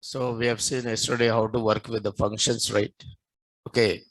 So we have seen yesterday how to work with the functions, right? Okay.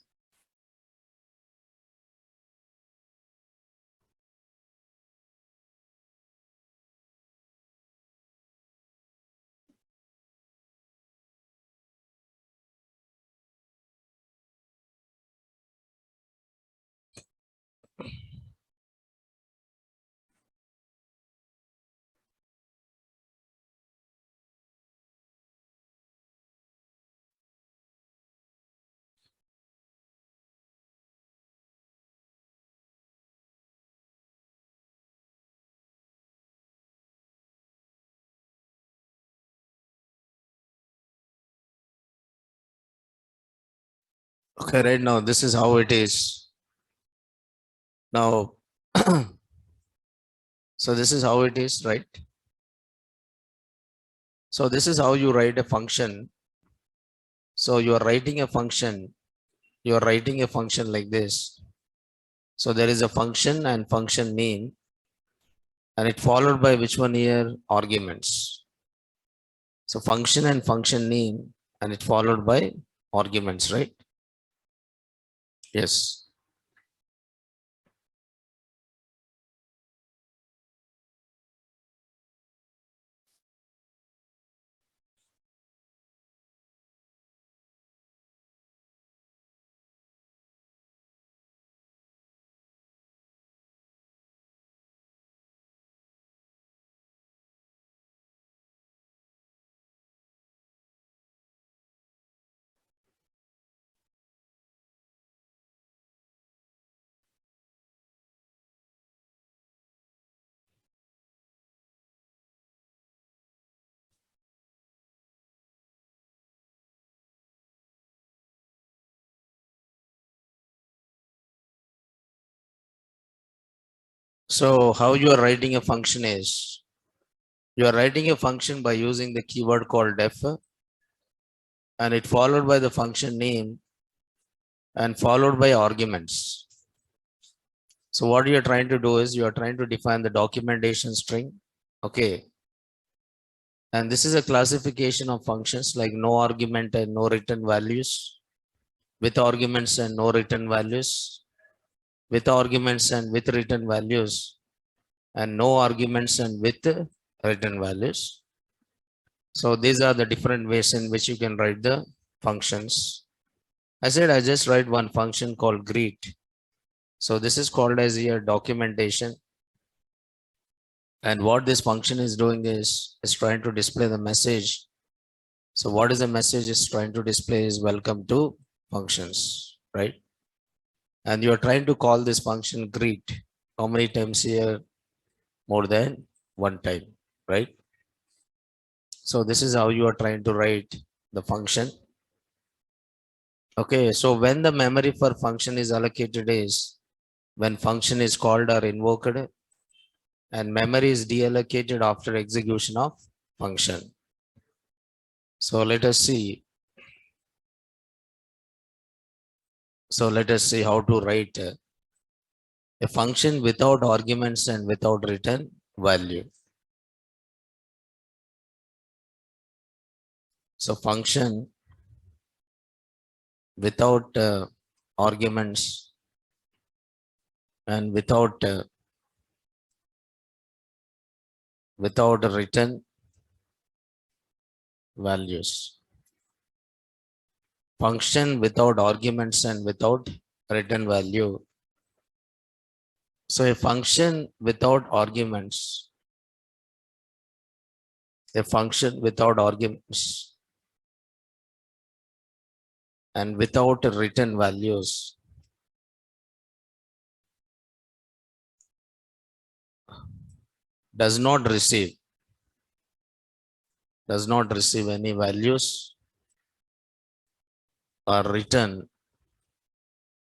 Okay, right now this is how it is. Now, so this is how it is, right? So this is how you write a function. So you are writing a function. You are writing a function like this. So there is a function and function name, and it followed by which one here? Arguments. So function and function name, and it followed by arguments, right? Yes. So how you are writing a function is, you are writing a function by using the keyword called def, and it followed by the function name and followed by arguments. So what you are trying to do is you are trying to define the documentation string. Okay. And this is a classification of functions like no argument and no return values, with arguments and no return values, with arguments and with return values, and no arguments and with return values. So these are the different ways in which you can write the functions. I said I just write one function called greet. So this is called as your documentation. And what this function is doing is trying to display the message. So what is the message is trying to display is welcome to functions, right? And you are trying to call this function greet. How many times here? More than one time, right? So this is how you are trying to write the function. Okay, so when the memory for function is allocated is when function is called or invoked, and memory is deallocated after execution of function. So let us see. So let us see how to write a function without arguments and without return value. So function without arguments and without return values. Function without arguments and without return value. So a function without arguments, a function without arguments and without return values does not receive any values or return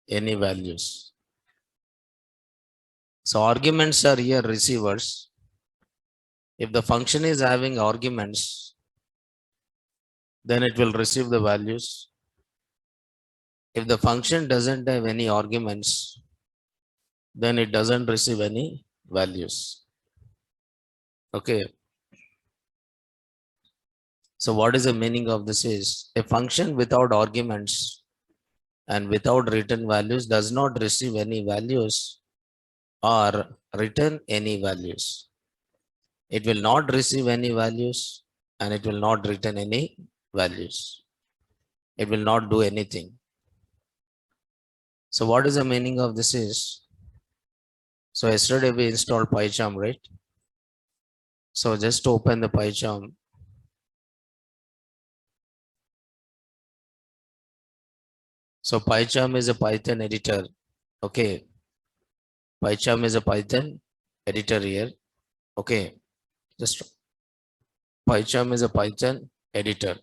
any values. So arguments are here receivers. If the function is having arguments, then it will receive the values. If the function doesn't have any arguments, then it doesn't receive any values. Okay. So what is the meaning of this is a function without arguments and without written values does not receive any values or return any values. It will not receive any values and it will not return any values. It will not do anything. So what is the meaning of this is, so yesterday we installed PyCharm, right? So just open the PyCharm. So PyCharm is a Python editor. Okay. PyCharm is a Python editor here. Okay. Just PyCharm is a Python editor.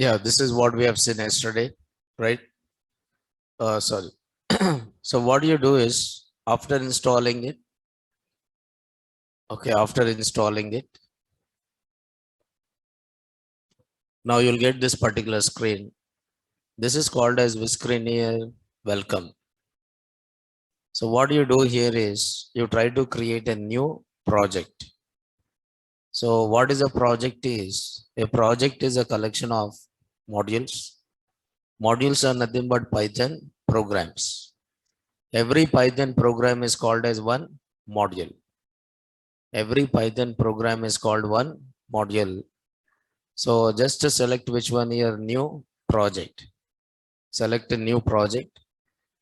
Yeah, this is what we have seen yesterday, right? Sorry. So what you do is after installing it, okay, after installing it, now you'll get this particular screen. This is called as Viscreener welcome. So what you do here is you try to create a new project. So what is a project is? A project is a collection of modules. Modules are nothing but Python programs. Every Python program is called as one module. Every Python program is called one module. So just to select which one your new project. Select a new project.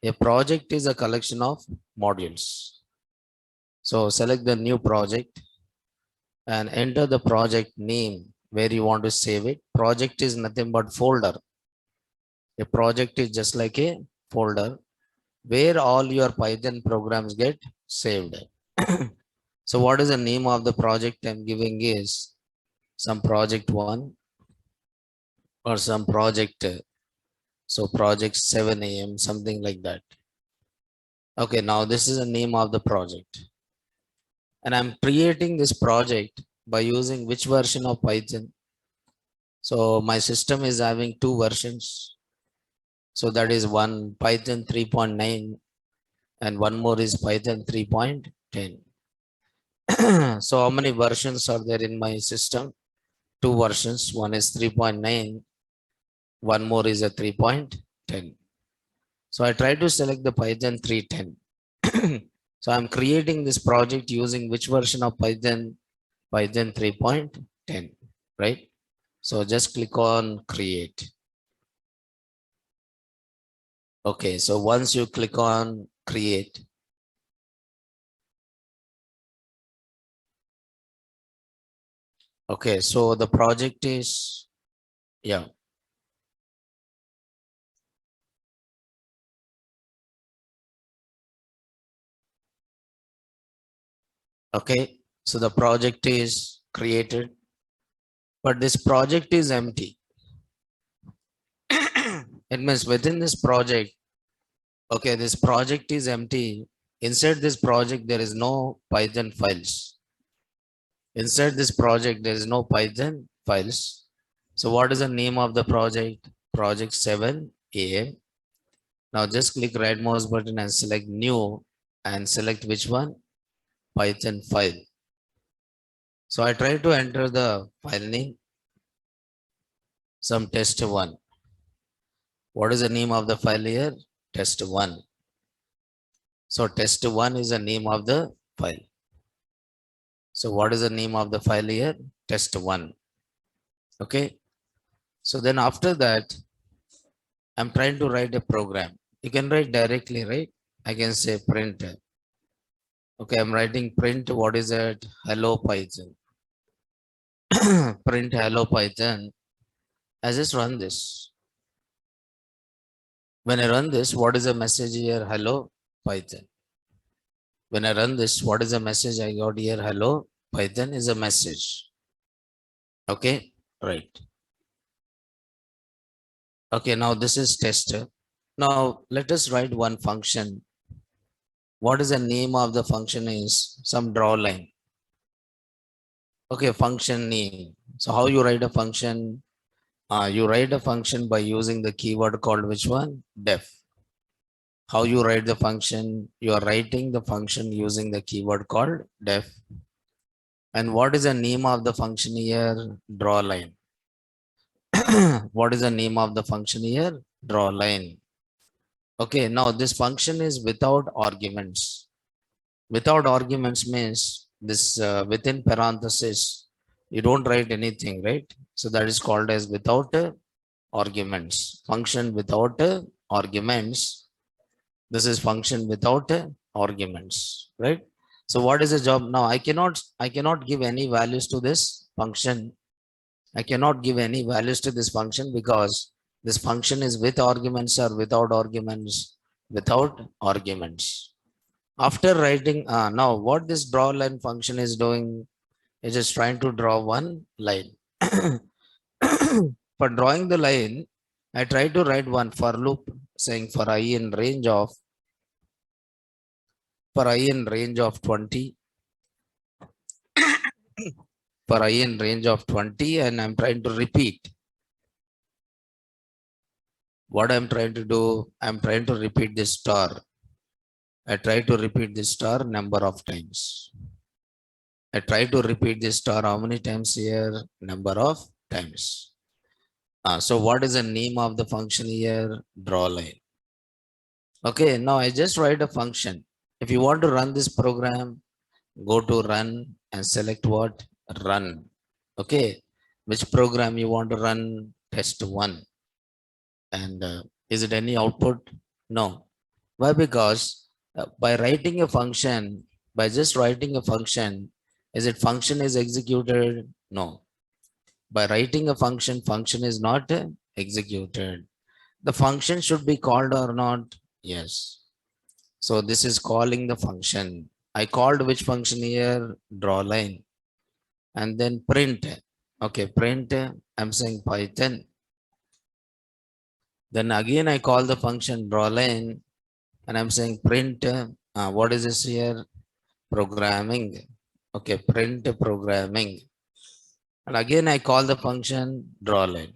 A project is a collection of modules. So select the new project and enter the project name where you want to save it. Project is nothing but folder. A project is just like a folder where all your Python programs get saved. So what is the name of the project I'm giving is some project 1 or some project, so project 7 a.m. something like that. Okay, now this is the name of the project. And I'm creating this project by using which version of Python? So my system is having two versions. So that is one Python 3.9 and one more is Python 3.10. So how many versions are there in my system? Two versions. One is 3.9. One more is a 3.10. So I try to select the Python 3.10. So I'm creating this project using which version of Python? Python 3.10, right? So just click on create. Okay, so once you click on create, okay, so the project is Yeah. Okay. So the project is created, but this project is empty. It means within this project, okay, this project is empty. Inside this project, there is no Python files. Inside this project, there is no Python files. So what is the name of the project? Project 7 AM. Now just click right mouse button and select new and select which one? Python file. So I try to enter the file name, some test1. What is the name of the file here? Test1. So test1 is the name of the file. So what is the name of the file here? Test1. Okay. So then after that, I'm trying to write a program. You can write directly, right? I can say print. Okay, I'm writing print. What is it? Hello Python. Print hello Python. I just run this. When I run this, what is the message here? Hello Python. When I run this, what is the message I got here? Hello Python is a message. Okay, right. Okay, now this is tester. Now let us write one function. What is the name of the function is some draw line. Okay, function name. So how you write a function? You write a function by using the keyword called which one? Def. How you write the function? You are writing the function using the keyword called def. And what is the name of the function here? Draw line. What is the name of the function here? Draw line. Okay, now this function is without arguments. Without arguments means this within parenthesis, you don't write anything, right? So that is called as without arguments. Function without arguments. This is function without arguments, right? So what is the job now? I cannot give any values to this function. I cannot give any values to this function because this function is with arguments or without arguments, without arguments. After writing, now what this draw line function is doing, is just trying to draw one line. For drawing the line, I try to write one for loop saying for I in range of 20, for I in range of 20, and I'm trying to repeat. What I'm trying to do, I'm trying to repeat this star. I try to repeat this star number of times. I try to repeat this star how many times here? Number of times. So what is the name of the function here? Draw line. Okay, now I just write a function. If you want to run this program, go to run and select what? Run. Okay, which program you want to run? Test1. And is it any output? No. Why? Because by writing a function, by just writing a function, is it function is executed? No. By writing a function, function is not executed. The function should be called or not? Yes. So this is calling the function. I called which function here? Draw line. And then print. Okay, print. I'm saying Python. Then again I call the function draw line and I'm saying print. What is this here? Programming. Okay, print programming. And again I call the function draw line.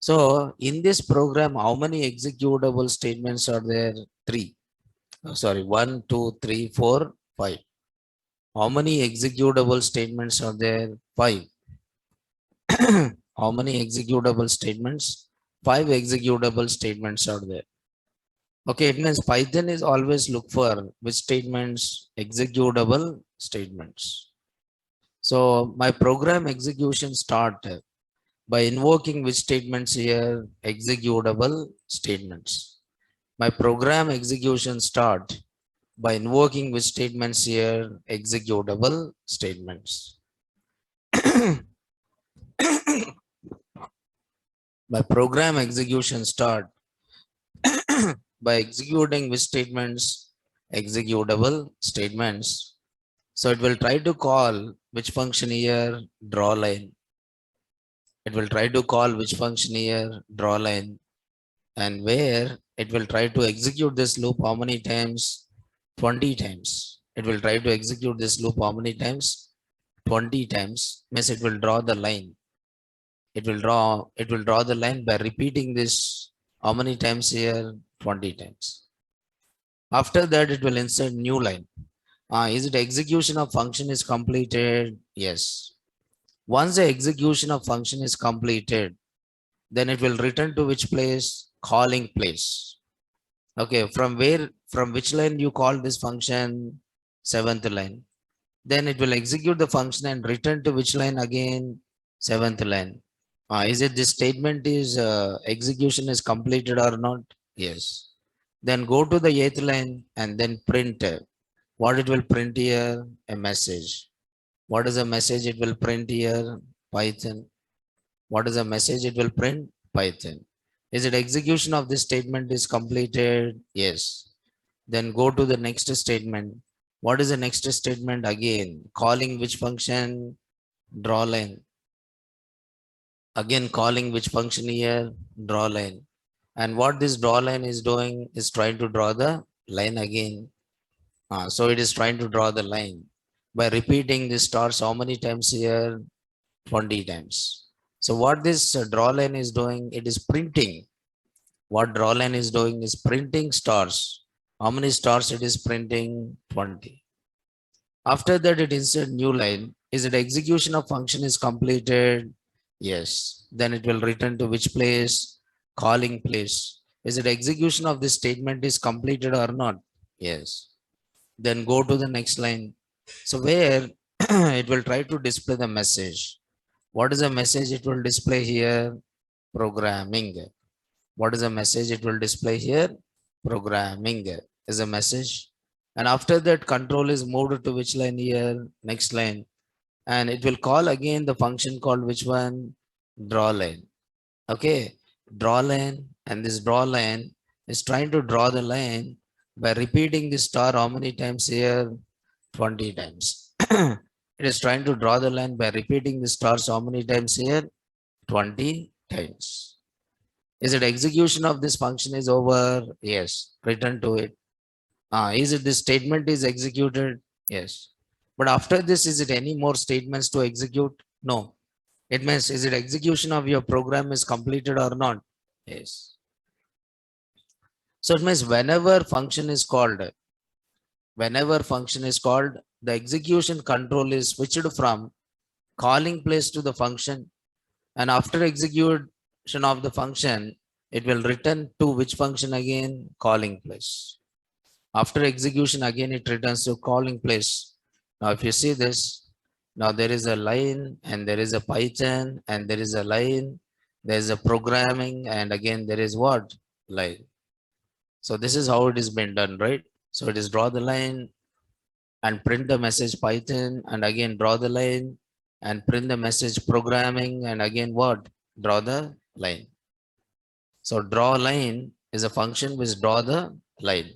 So in this program, how many executable statements are there? 3. Sorry, 1, 2, 3, 4, 5. How many executable statements are there? 5. How many executable statements? 5 executable statements are there. Okay, it means Python is always look for which statements? Executable statements. So my program execution start by invoking which statements here? Executable statements. My program execution start by invoking which statements here? Executable statements. My program execution start by executing which statements? Executable statements. So it will try to call which function here? Draw line. It will try to call which function here? Draw line. And where it will try to execute this loop how many times? 20 times. It will try to execute this loop how many times? 20 times. Means it will draw the line. It will draw the line by repeating this how many times here? 20 times. After that, it will insert new line. Is it execution of function is completed? Yes. Once the execution of function is completed, then it will return to which place? Calling place. Okay, from which line you call this function? Seventh line. Then it will execute the function and return to which line again? Seventh line. Is it this statement is execution is completed or not? Yes. Then go to the eighth line and then print. What it will print here? A message. What is the message it will print here? Python. What is the message it will print? Python. Is it execution of this statement is completed? Yes. Then go to the next statement. What is the next statement? Again, calling which function? Draw line. Again, calling which function here? Draw line. And what this draw line is doing is trying to draw the line again. So it is trying to draw the line by repeating the stars how many times here? 20 times. So what this draw line is doing, it is printing. What draw line is doing is printing stars. How many stars it is printing? 20. After that, it insert new line. Is it execution of function is completed? Yes. Then it will return to which place? Calling place. Is it execution of this statement is completed or not? Yes. Then go to the next line. So where it will try to display the message. What is the message it will display here? Programming. What is the message it will display here? Programming is a message. And after that, control is moved to which line here? Next line. And it will call again the function called which one? Draw line. Okay. Draw line. And this draw line is trying to draw the line by repeating the star how many times here? 20 times. It is trying to draw the line by repeating the stars how many times here? 20 times. Is it execution of this function is over? Yes. Return to it. Is it this statement is executed? Yes. But after this, is it any more statements to execute? No. It means, is it execution of your program is completed or not? Yes. So it means whenever function is called, the execution control is switched from calling place to the function, and after execution of the function, it will return to which function again? Calling place. After execution, again it returns to calling place. Now, if you see this, now there is a line and there is a Python and there is a line, there is a programming, and again there is what? Line. So this is how it is been done, right? So it is draw the line and print the message Python, and again draw the line and print the message programming, and again what? Draw the line. So draw line is a function which draw the line.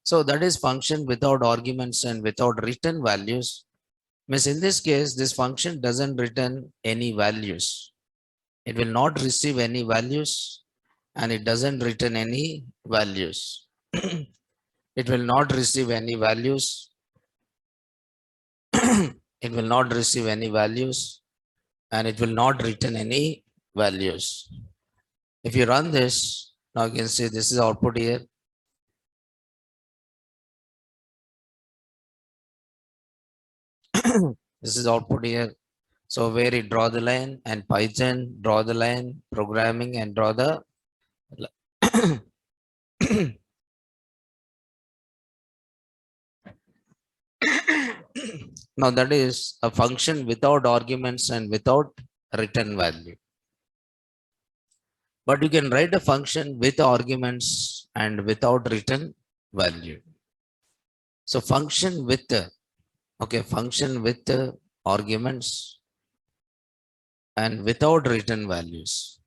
So that is function without arguments and without return values. Means in this case, this function doesn't return any values. It will not receive any values and it doesn't return any values. It will not receive any values. It will not receive any values and it will not return any values. If you run this, now you can see this is output here. This is output here. So where it draw the line and Python, draw the line, programming and draw the now that is a function without arguments and without return value. But you can write a function with arguments and without return value. So function with function with arguments and without return values.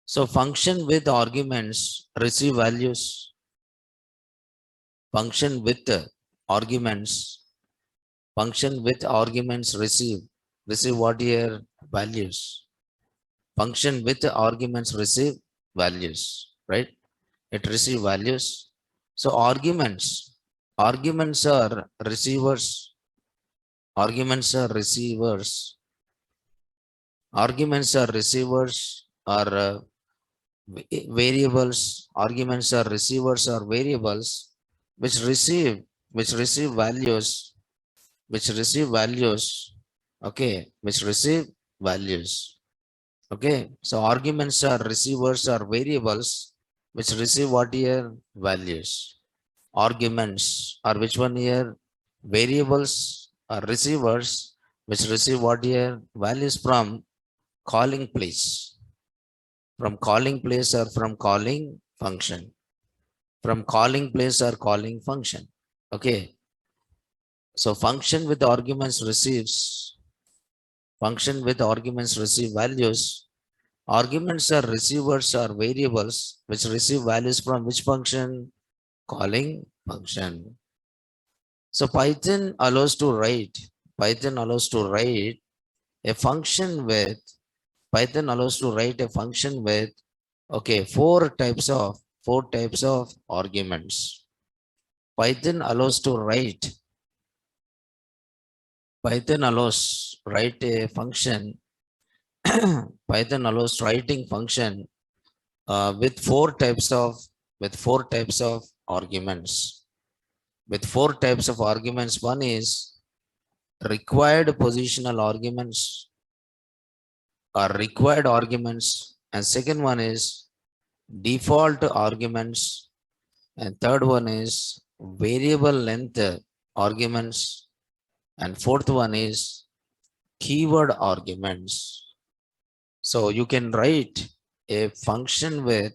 So function with arguments receive values. Function with arguments. Function with arguments receive what here? Values. Function with arguments receive values, right? It receive values. So arguments are receivers. Arguments are receivers. Arguments are receivers or variables. Arguments are receivers or variables which receive values, which receive values. Okay, which receive values. Okay, so arguments are receivers or variables which receive what here? Values. Arguments are which one here? Variables or receivers which receive what here? Values from calling place. From calling place or from calling function. From calling place or calling function. Okay, so function with arguments receives. Function with arguments receive values. Arguments are receivers or variables which receive values from which function? Calling function. So Python allows to write a function with, Python allows to write a function with, okay, four types of arguments. Python allows to write, Python allows write a function, Python allows writing function with four types of arguments. With four types of arguments, one is required positional arguments or required arguments, and second one is default arguments, and third one is variable length arguments, and fourth one is keyword arguments. So you can write a function with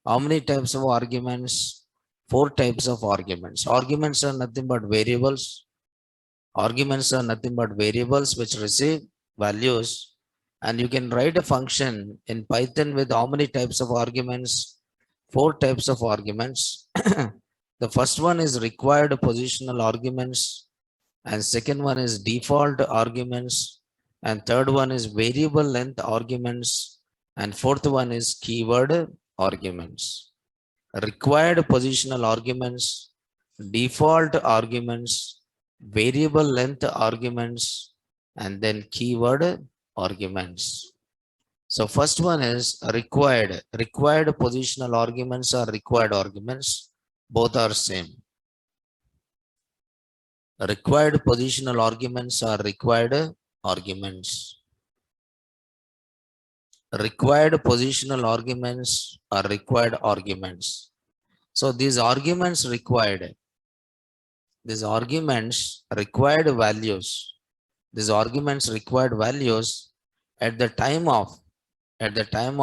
how many types of arguments? Four types of arguments. Arguments are nothing but variables. Arguments are nothing but variables which receive values. And you can write a function in Python with how many types of arguments? Four types of arguments. The first one is required positional arguments, and second one is default arguments, and third one is variable length arguments, and fourth one is keyword arguments. Required positional arguments, default arguments, variable length arguments, and then keyword arguments. So first one is required. Required positional arguments are required arguments. Both are same. Required positional arguments are required arguments. Required positional arguments are required arguments. So these arguments required values. These arguments required values at the time of at the time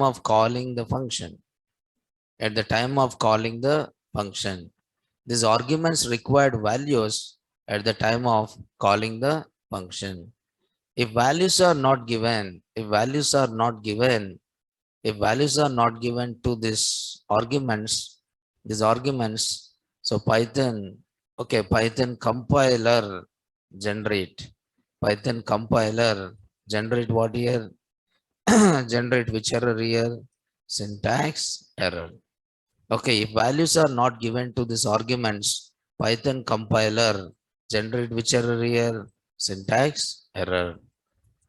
of calling the function. At the time of calling the function. These arguments required values at the time of calling the function. If values are not given, if values are not given to these arguments, so Python compiler generate, Python compiler generate what here? Generate which error here? Syntax error. Okay, if values are not given to these arguments, Python compiler generate which error here? Syntax error.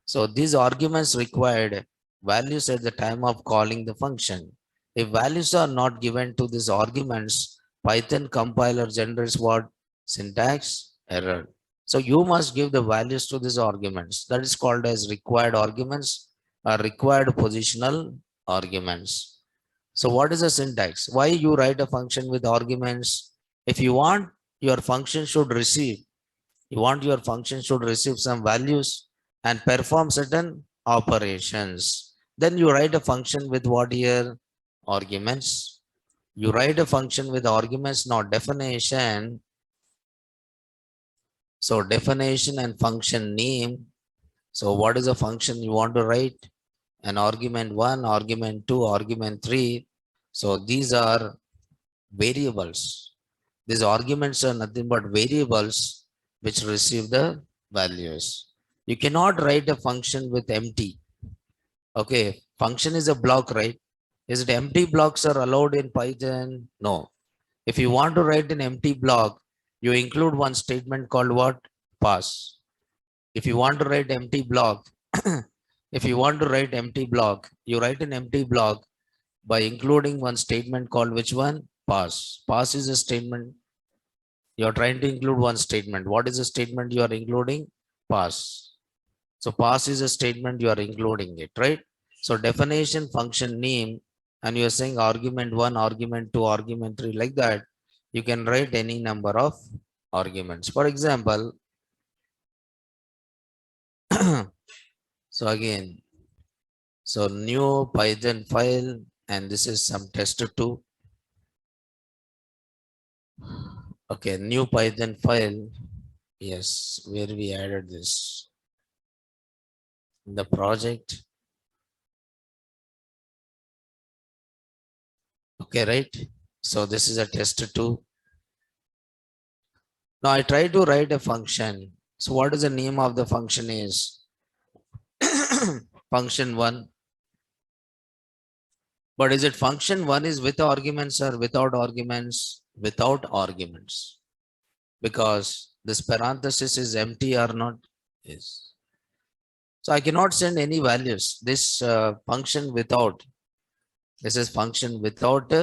So these arguments required values at the time of calling the function. If values are not given to these arguments, Python compiler generates what? Syntax error. So you must give the values to these arguments. That is called as required arguments or required positional arguments. So what is the syntax? Why you write a function with arguments? If you want your function should receive, some values and perform certain operations. Then you write a function with what here? Arguments. You write a function with arguments, not definition. So definition and function name. So what is the function you want to write? An argument 1, argument 2, argument 3. So these are variables. These arguments are nothing but variables which receive the values. You cannot write a function with empty. Okay, function is a block, right? Is it empty blocks are allowed in Python? No. If you want to write an empty block, you include one statement called what? Pass. If you want to write empty block, if you want to write empty block, you write an empty block by including one statement called which one? Pass. Pass is a statement. You are trying to include one statement. What is the statement you are including? Pass. So pass is a statement you are including it, right? So definition, function name, and you are saying argument 1, argument 2, argument 3, like that. You can write any number of arguments. For example, so again, so new Python file, and this is some test2. Okay, new Python file. Yes, where we added this in the project. Okay, right? So this is a test2. Now I try to write a function. So what is the name of the function is? Function 1. But is it function 1 is with arguments or without arguments? Without arguments. Because this parenthesis is empty or not? Yes. So I cannot send any values. This function without. This is function without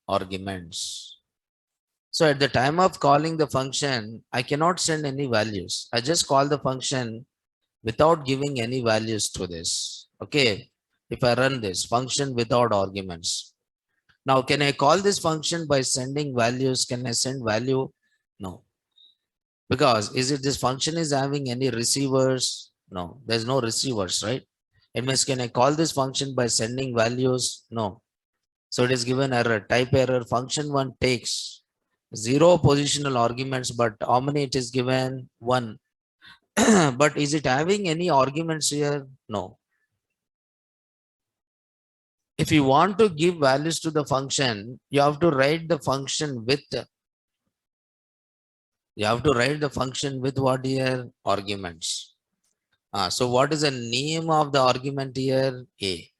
arguments. So at the time of calling the function, I cannot send any values. I just call the function without giving any values to this. Okay. If I run this function without arguments. Now, can I call this function by sending values? Can I send value? No. Because is it this function is having any receivers? No, there's no receivers, right? It means can I call this function by sending values? No. So it is given error, type error. Function 1 takes 0 positional arguments, but how many it is given? 1. But is it having any arguments here? No. If you want to give values to the function, you have to write the function with, what here? Arguments. So what is the name of the argument here? A.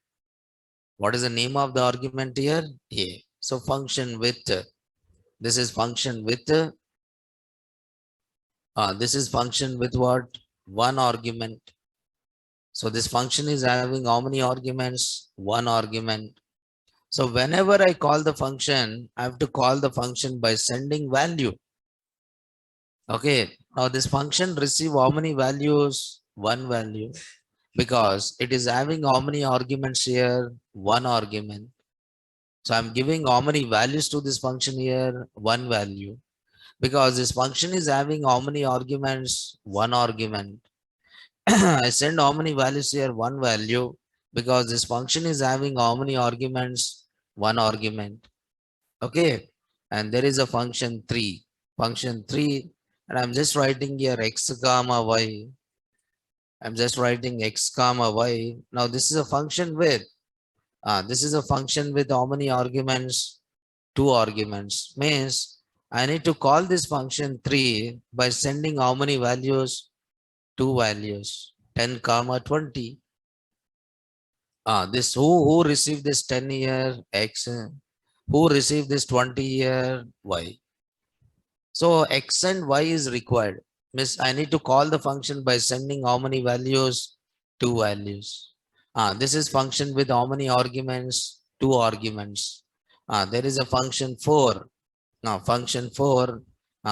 What is the name of the argument here? A. So function with, this is function with, this is function with what? One argument. So this function is having how many arguments? One argument. So whenever I call the function, I have to call the function by sending value. Okay. Now this function receive how many values? One value. Because it is having how many arguments here? One argument. So I'm giving how many values to this function here? One value. Because this function is having how many arguments? One argument. I send how many values here? One value. Because this function is having how many arguments? One argument. Okay. And there is a function 3. Function 3. And I'm just writing here x comma y. I'm just writing x comma y. Now this is a function with, this is a function with how many arguments? 2 arguments. Means I need to call this function 3 by sending how many values? 2 values. 10 comma 20. This who received this 10 here? X. Who received this 20 here? Y. So x and y is required. Means I need to call the function by sending how many values? 2 values. This is function with how many arguments? 2 arguments. There is a function 4. Now function 4.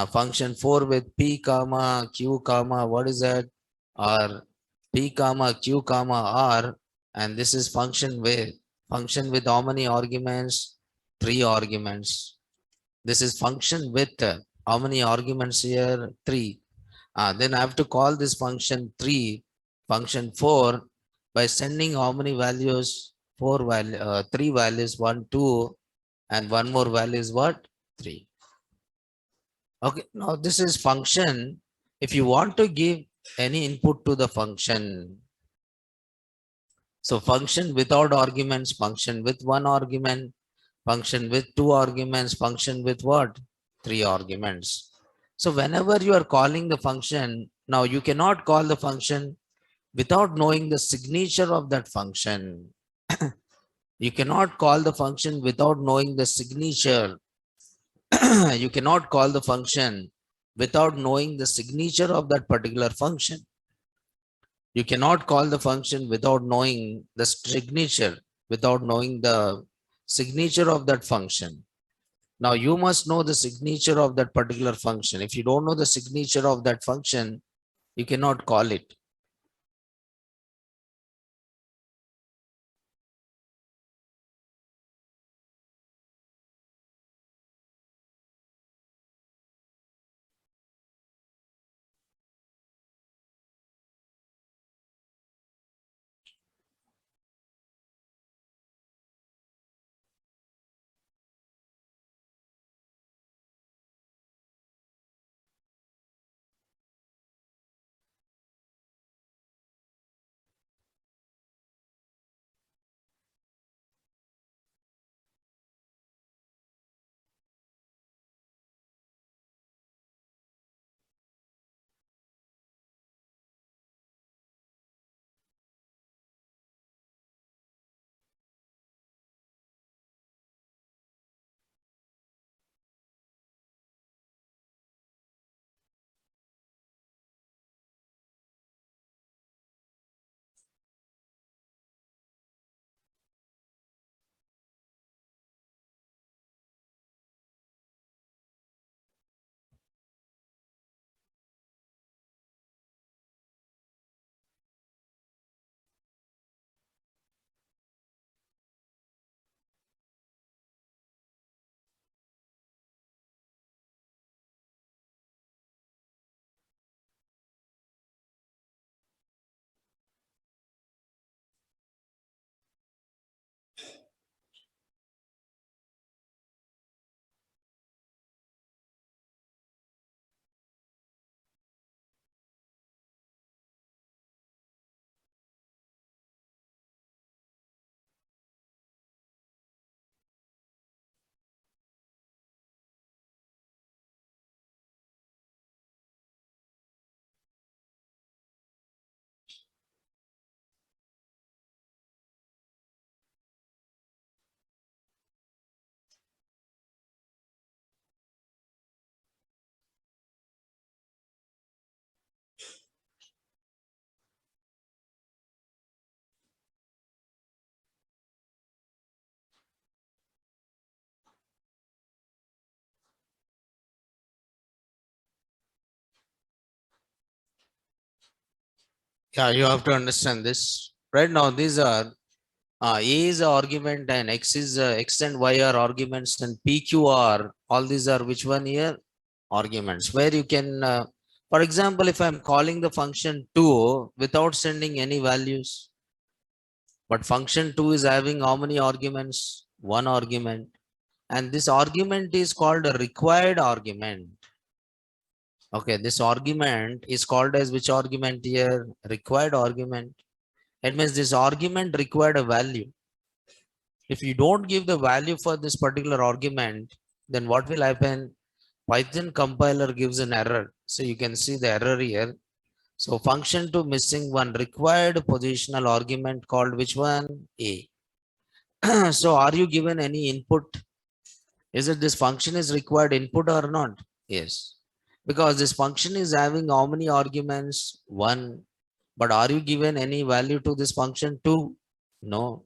Function 4 with p comma q comma, what is that? Or p comma q comma r. And this is function with how many arguments? 3 arguments. This is function with how many arguments here? 3. Then I have to call this function 3, function 4 by sending how many values? 3 values, 1, 2, and one more value is what? 3. Okay, now this is function If you want to give any input to the function, so function without arguments, function with one argument, function with two arguments, function with what? Three arguments. So whenever you are calling the function, now you cannot call the function without knowing the signature of that function. You cannot call the function without knowing the signature. You cannot call the function without knowing the signature of that particular function. You cannot call the function without knowing the signature, without knowing the signature of that function. Now you must know the signature of that particular function. If you don't know the signature of that function, you cannot call it. Yeah, you have to understand this. Right now, these are A is a argument and X is X and Y are arguments and PQ are, all these are which one here? Arguments. Where you can, for example, if I'm calling the function 2 without sending any values, but function 2 is having how many arguments? One argument. And this argument is called a required argument. Okay, this argument is called as which argument here? Required argument. It means this argument required a value. If you don't give the value for this particular argument, then what will happen? Python compiler gives an error. So you can see the error here. So function 2 missing one required positional argument called which one? A. So are you given any input? Is it this function is required input or not? Yes. Because this function is having how many arguments? One. But are you given any value to this function? Two? No.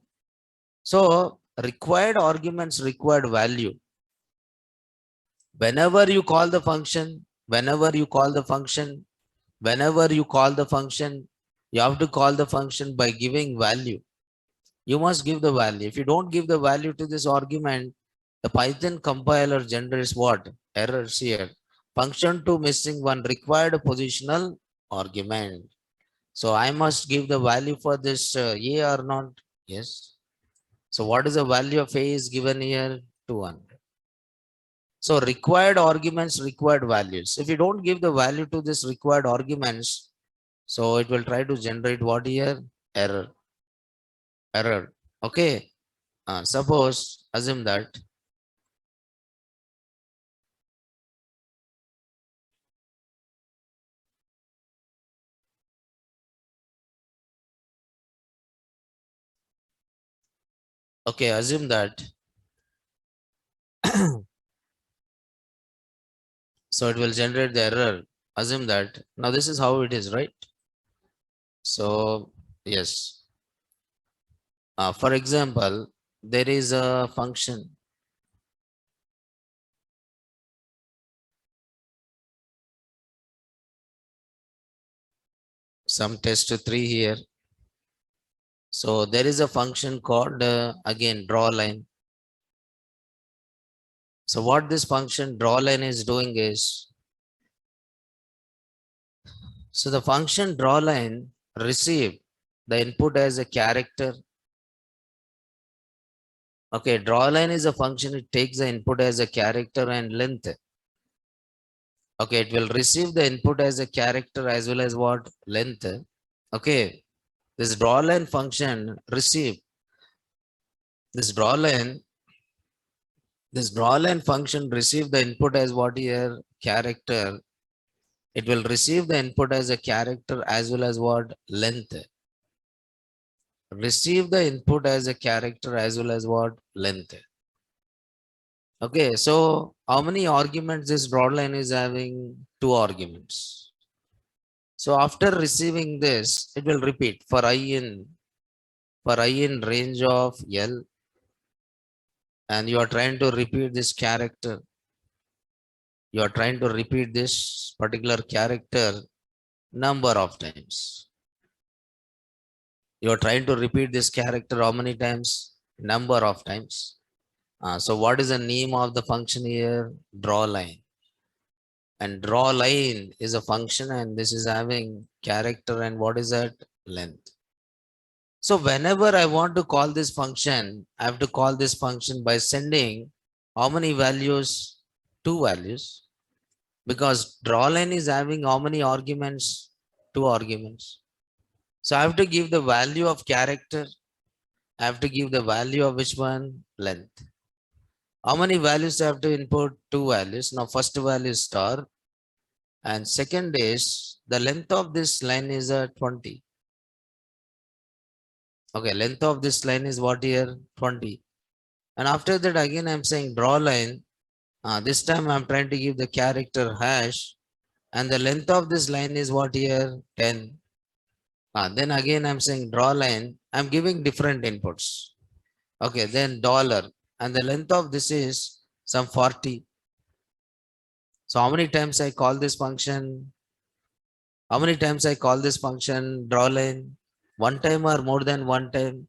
So required arguments required value. Whenever you call the function, whenever you call the function, whenever you call the function, you have to call the function by giving value. You must give the value. If you don't give the value to this argument, the Python compiler generates what? Errors here. Function 2 missing one required positional argument. So I must give the value for this A or not? Yes. So what is the value of A is given here? 200. So required arguments, required values. If you don't give the value to this required arguments, so it will try to generate what here? Error. Error. Okay. Suppose, assume that okay, assume that so it will generate the error. Assume that now this is how it is, right? So yes, for example, there is a function, some test 3 here. So there is a function called again draw line. So what this function draw line is doing is, so the function draw line receive the input as a character. Okay, draw line is a function, it takes the input as a character and length. Okay, it will receive the input as a character as well as what? Length. Okay, this draw line function receive this draw line, this draw line function receive the input as what here? Character. It will receive the input as a character as well as what? Length. Receive the input as a character as well as what? Length. Okay, so how many arguments this draw line is having? 2 arguments. So after receiving this, it will repeat for I in range of L, and you are trying to repeat this character. You are trying to repeat this particular character number of times. You are trying to repeat this character how many times? Number of times. So what is the name of the function here? Draw line. And draw line is a function, and this is having character, and what is that? Length. So whenever I want to call this function, I have to call this function by sending how many values? 2 values. Because draw line is having how many arguments? 2 arguments. So I have to give the value of character. I have to give the value of which one? Length. How many values I have to input? 2 values. Now first value is star, and second is the length of this line is 20. Okay, length of this line is what here? 20. And after that again I'm saying draw line. This time I'm trying to give the character hash, and the length of this line is what here? 10. Then again I'm saying draw line. I'm giving different inputs. Okay, then dollar, and the length of this is some 40. So how many times I call this function? How many times I call this function draw line? One time or more than one time?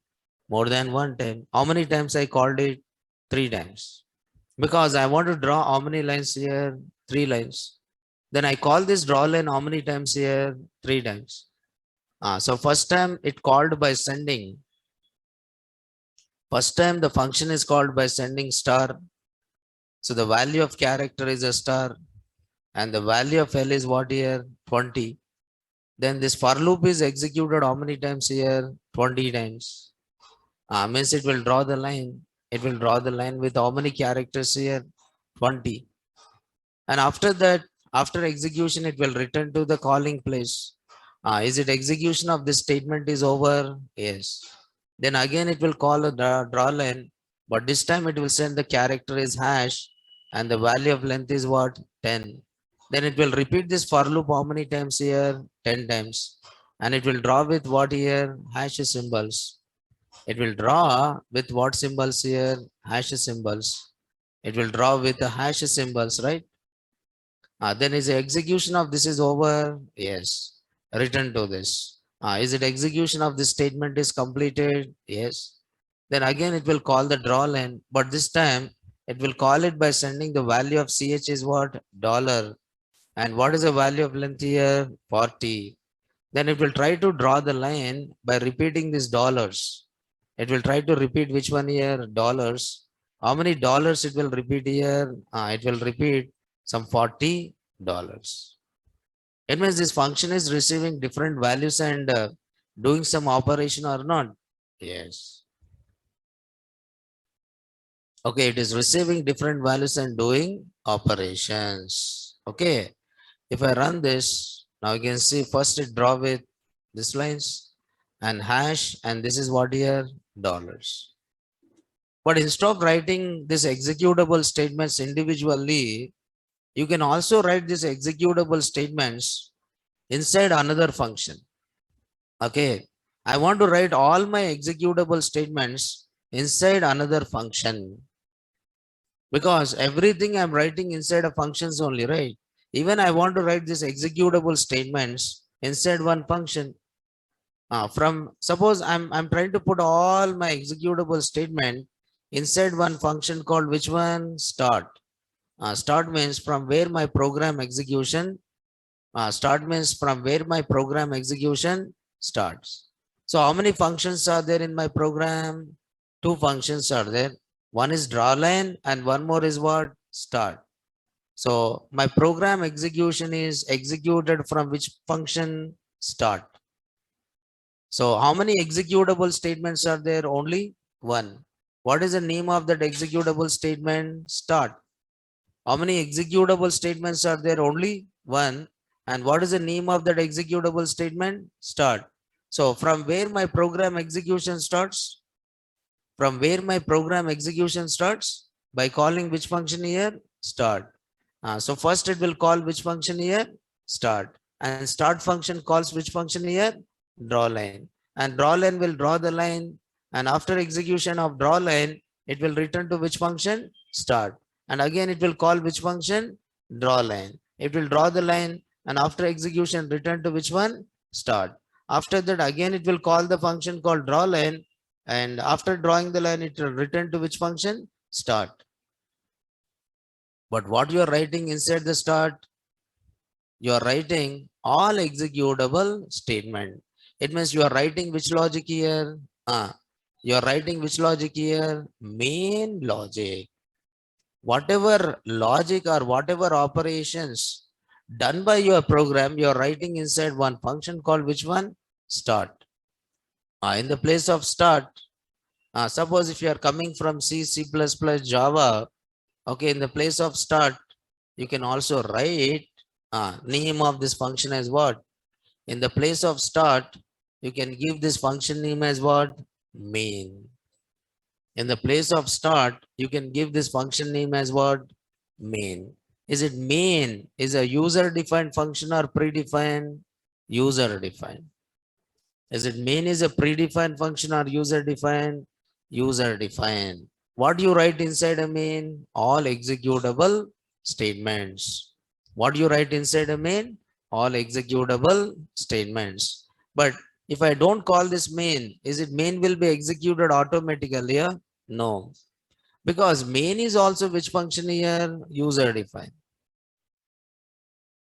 More than one time. How many times I called it? 3 times. Because I want to draw how many lines here? 3 lines. Then I call this draw line how many times here? 3 times. So first time it called by sending. First time the function is called by sending star. So the value of character is a star, and the value of L is what here? 20. Then this for loop is executed how many times here? 20 times. Means it will draw the line. It will draw the line with how many characters here? 20. And after that, after execution, it will return to the calling place. Is it execution of this statement is over? Yes. Then again it will call a draw line, but this time it will send the character is hash, and the value of length is what? 10. Then it will repeat this for loop how many times here? 10 times. And it will draw with what here? Hash symbols. It will draw with what symbols here? Hash symbols. It will draw with the hash symbols, right? Then is the execution of this is over? Yes. Return to this. Is it execution of this statement is completed? Yes. Then again it will call the draw line, but this time it will call it by sending the value of ch is what? Dollar. And what is the value of length here? 40. Then it will try to draw the line by repeating these dollars. It will try to repeat which one here? Dollars. How many dollars it will repeat here? It will repeat some $40. It means this function is receiving different values and doing some operation or not? Yes. Okay, it is receiving different values and doing operations. Okay, if I run this, now you can see first it draw with this lines and hash, and this is what here? Dollars. But instead of writing this executable statements individually, you can also write these executable statements inside another function. Okay, I want to write all my executable statements inside another function, because everything I'm writing inside a functions only, right? Even I want to write these executable statements inside one function. From suppose I'm trying to put all my executable statement inside one function called which one? Start. Start means from where my program execution. Start means from where my program execution starts. So how many functions are there in my program? Two functions are there. One is draw line and one more is what? Start. So my program execution is executed from which function? Start. So how many executable statements are there? Only one. What is the name of that executable statement? Start. How many executable statements are there? Only one. And what is the name of that executable statement? Start. So from where my program execution starts? From where my program execution starts? By calling which function here? Start. So first it will call which function here? Start. And start function calls which function here? Draw line. And draw line will draw the line. And after execution of draw line, it will return to which function? Start. And again it will call which function? Draw line. It will draw the line, and after execution return to which one? Start. After that again it will call the function called draw line, and after drawing the line it will return to which function? Start. But what you are writing inside the start? You are writing all executable statement. It means you are writing which logic here? You are writing which logic here? Main logic. Whatever logic or whatever operations done by your program, you are writing inside one function called which one? Start. In the place of start, suppose if you are coming from C, C++, Java, okay, in the place of start, you can also write name of this function as what? In the place of start, you can give this function name as what? Main. In the place of start, you can give this function name as what? Main. Is it main? Is a user defined function or predefined? User defined. Is it main is a predefined function or user defined? User defined. What do you write inside a main? All executable statements. What do you write inside a main? All executable statements. But if I don't call this main, is it main will be executed automatically? Yeah? No. Because main is also which function here? User defined.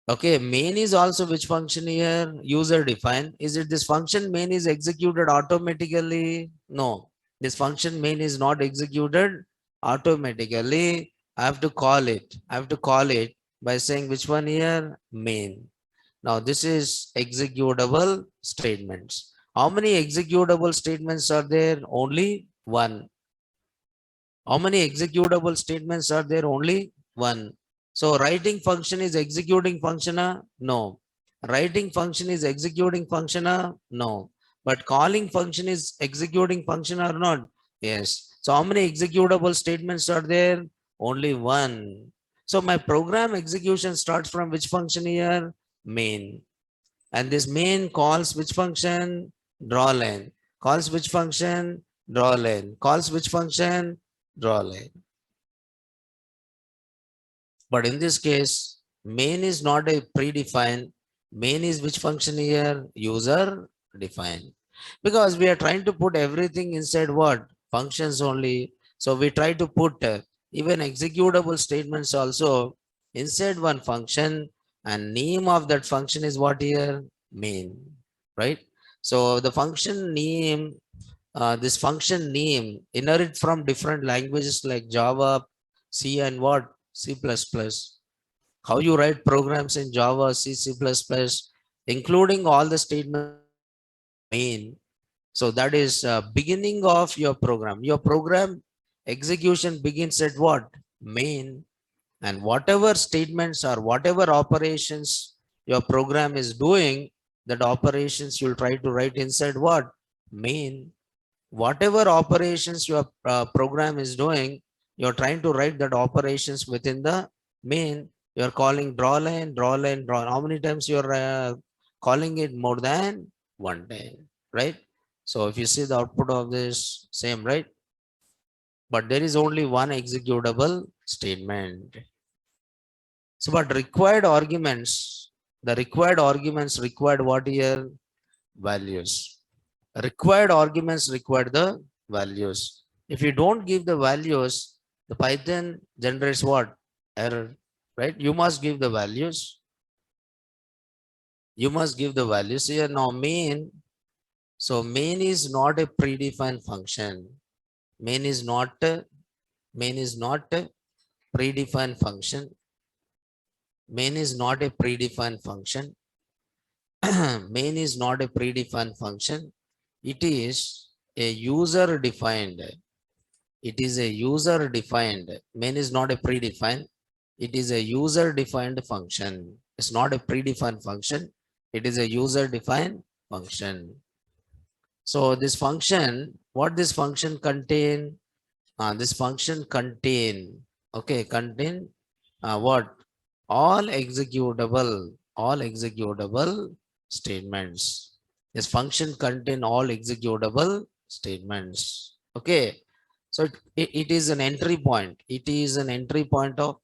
Okay, main is also which function here? User defined. Is it this function main is executed automatically? No. This function main is not executed automatically. I have to call it. I have to call it by saying which one here? Main. Now this is executable statements. How many executable statements are there? Only one. How many executable statements are there? Only one. So writing function is executing function? No. Writing function is executing function? No. But calling function is executing function or not? Yes. So how many executable statements are there? Only one. So my program execution starts from which function here? Main. And this main calls which function? Draw line. Calls which function? Draw line. Calls which function? Draw line. But in this case, main is not a predefined. Main is which function here? User defined. Because we are trying to put everything inside what? Functions only. So we try to put even executable statements also inside one function, and name of that function is what here? Main. Right? So the function name this function name inherit from different languages like Java, C and what? C++. How you write programs in Java, C, C++, including all the statements main. So that is beginning of your program. Your program execution begins at what? Main. And whatever statements or whatever operations your program is doing, that operations you'll try to write inside what? Main. Whatever operations your program is doing, you're trying to write that operations within the main. You're calling draw line, draw line, draw. How many times you're calling it? More than one time, right? So if you see the output of this, same, right? But there is only one executable statement. So, but required arguments, the required arguments required what here? Values. Required arguments require the values. If you don't give the values, the Python generates what? Error, right? You must give the values. You must give the values here. Now main, so main is not a predefined function. Main is not a predefined function. Main is not a predefined function. Main is not a predefined function. It is a user defined. It is a user defined. Main is not a predefined. It is a user defined function. It's not a predefined function. It is a user defined function. So this function, what this function contain? This function contain, okay, contain what? All executable statements. This function contain all executable statements. Okay. So it is an entry point. It is an entry point of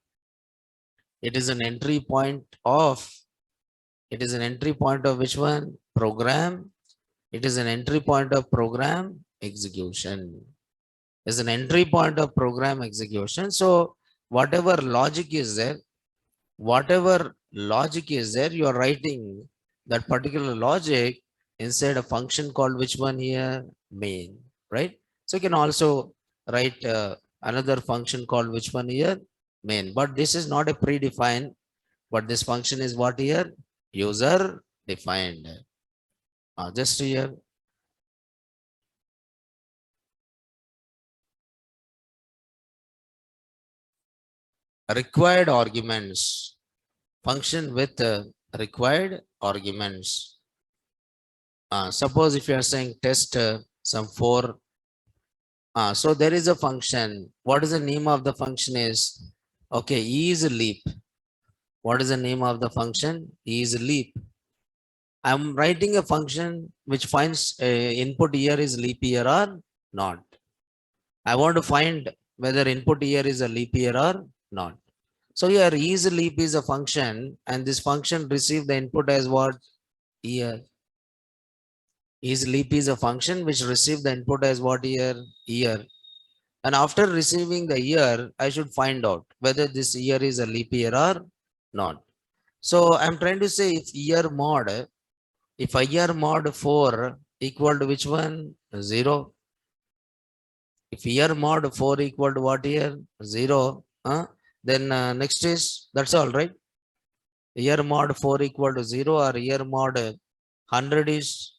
which one? Program. It is an entry point of program execution. Is an entry point of program execution. So whatever logic is there, you are writing that particular logic inside a function called which one here? Main, right? So you can also write another function called which one here? Main. But this is not a predefined, but this function is what here? User defined. Just here. Required arguments. Function with required arguments. Suppose if you are saying test some 4. So there is a function. What is the name of the function is? Okay, is leap. What is the name of the function? Is leap. I'm writing a function which finds input here is leap year or not. I want to find whether input here is a leap year or not. So here is leap is a function and this function receive the input as what? Year. Is leap is a function which receive the input as what here? Year. And after receiving the year, I should find out whether this year is a leap year or not. So I'm trying to say if year mod 4 equal to which one? 0. If year mod 4 equal to what here? 0. Then next is, that's all, right? Year mod 4 equal to 0 or year mod 100 is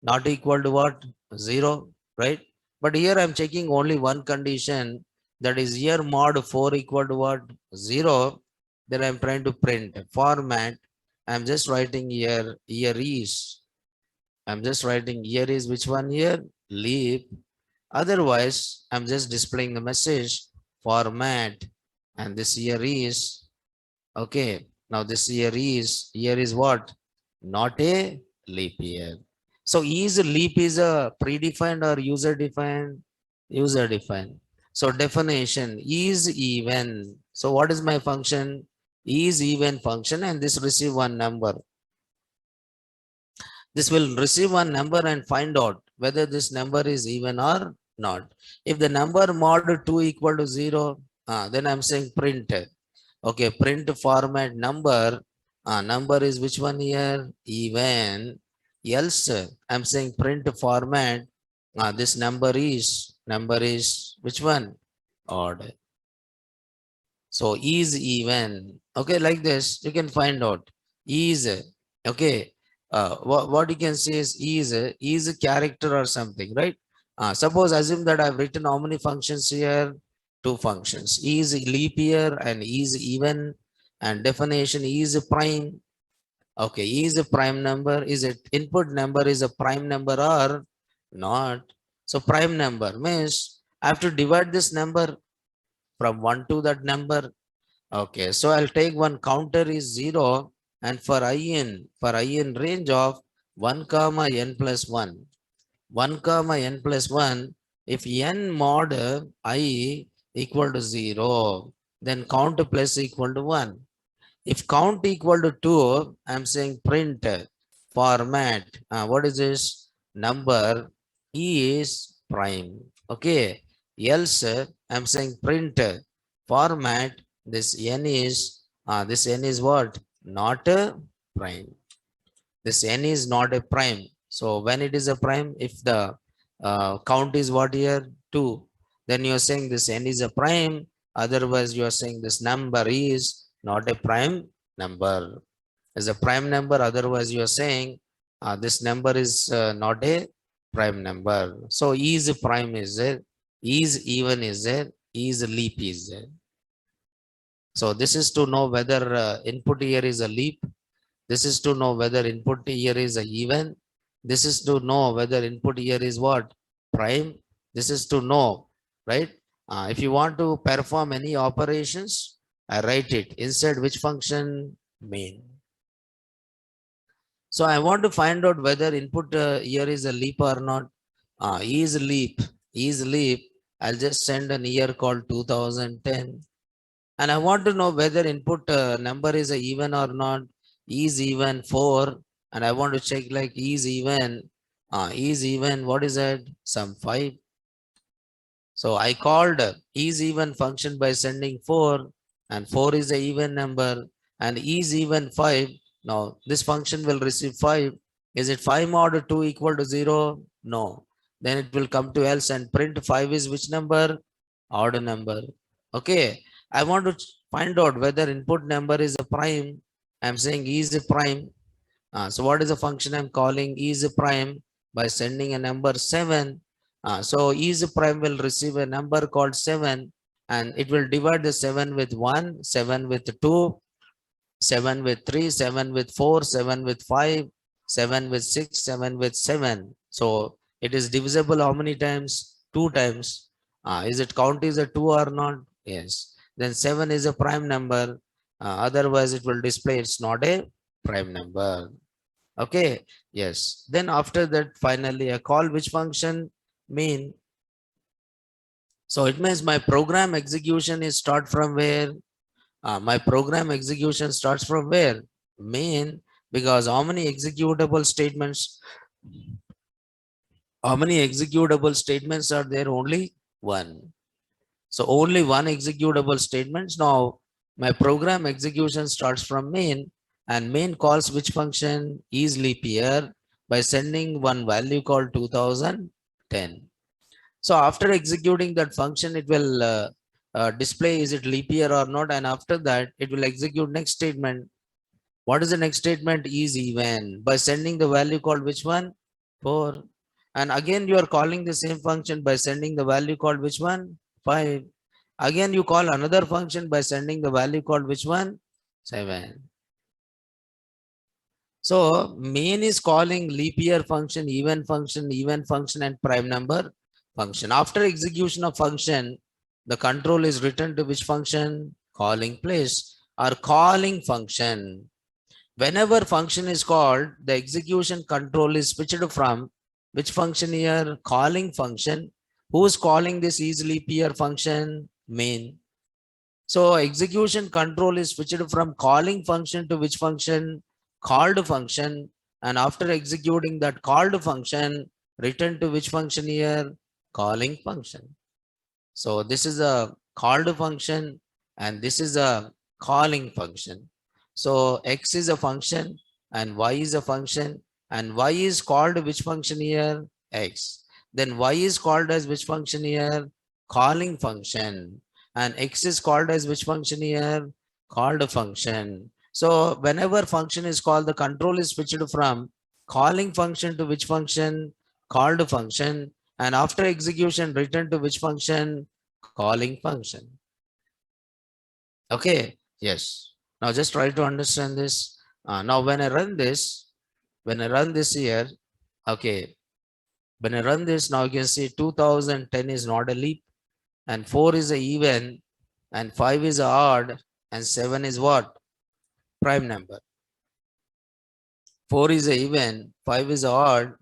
not equal to what? 0, right? But here I'm checking only one condition, that is year mod 4 equal to what? 0. Then I'm trying to print format. I'm just writing here, year is. I'm just writing year is which one here? Leap. Otherwise, I'm just displaying the message format and this year is, okay. Now this year is what? Not a leap year. So is leap is a predefined or user defined? User defined. So definition is even. So what is my function? Is even function and this receive one number. This will receive one number and find out whether this number is even or not. If the number mod 2 equal to 0, then I'm saying print. Okay, print format number. Number is which one here? Even. Else, I'm saying print format This number is which one? Odd. So is even. Okay, like this, you can find out. Is, okay. What you can say is a character or something, right? Suppose assume that I've written how many functions here? Two functions. Is leap year and is even, and definition is prime. Okay, is a prime number. Is it input number is a prime number or not? So prime number means I have to divide this number from 1 to that number. Okay, so I'll take one counter is 0, and for in range of 1 comma n plus 1. 1 comma n plus 1, if n mod I equal to 0, then count plus equal to 1. If count equal to 2, I'm saying print format. What is this? Number is prime. Okay. Else, I'm saying print format. This n is what? Not a prime. This n is not a prime. So when it is a prime, if the count is what here? 2. Then you're saying this n is a prime. Otherwise, you are saying this number is not a prime number. Is a prime number. Otherwise, you are saying this number is not a prime number. So is prime is there. Is even is there. Is leap is there. So this is to know whether input here is a leap. This is to know whether input here is a even. This is to know whether input here is what? Prime. This is to know, right? If you want to perform any operations, I write it inside which function? Main. So I want to find out whether input here is a leap or not. Is leap. I'll just send an year called 2010. And I want to know whether input number is a even or not. Is even 4. And I want to check like is even. What is that? Some 5. So I called is even function by sending 4, and 4 is a even number, and is even 5. Now this function will receive 5. Is it 5 mod 2 equal to 0? No. Then it will come to else and print 5 is which number? Odd number. Okay. I want to find out whether input number is a prime. I'm saying is a prime. So what is the function I'm calling is a prime by sending a number 7. So is prime will receive a number called 7, and it will divide the 7 with 1, 7 with 2, 7 with 3, 7 with 4, 7 with 5, 7 with 6, 7 with 7. So it is divisible how many times? 2 times. Is it count is a 2 or not? Yes. Then 7 is a prime number. Otherwise it will display it's not a prime number. Okay. Yes. Then after that, finally I call which function? Main. So it means my program execution is start from where? My program execution starts from where? Main. Because how many executable statements? How many executable statements are there? Only one. So only one executable statements. Now my program execution starts from main, and main calls which function? Is leap year by sending one value called 2010. So after executing that function, it will display is it leap year or not, and after that it will execute next statement. What is the next statement? Is even by sending the value called which one? 4. And again you are calling the same function by sending the value called which one? 5. Again you call another function by sending the value called which one? 7. So main is calling leap year function, even function, and prime number function. After execution of function, the control is returned to which function? Calling place or calling function. Whenever function is called, the execution control is switched from which function here? Calling function. Who's calling this is leap year function? Main. So execution control is switched from calling function to which function? Called function. And after executing that called function, return to which function here? Calling function. So this is a called function and this is a calling function. So x is a function and y is a function, and y is called which function here? X. Then y is called as which function here? Calling function. And x is called as which function here? Called function. So whenever function is called, the control is switched from calling function to which function? Called function. And after execution, return to which function? Calling function. Okay. Yes. Now just try to understand this. Now when I run this here, okay. When I run this, now you can see 2010 is not a leap, and 4 is a even, and 5 is a odd, and 7 is what? Prime number. 4 is a even, 5 is a odd,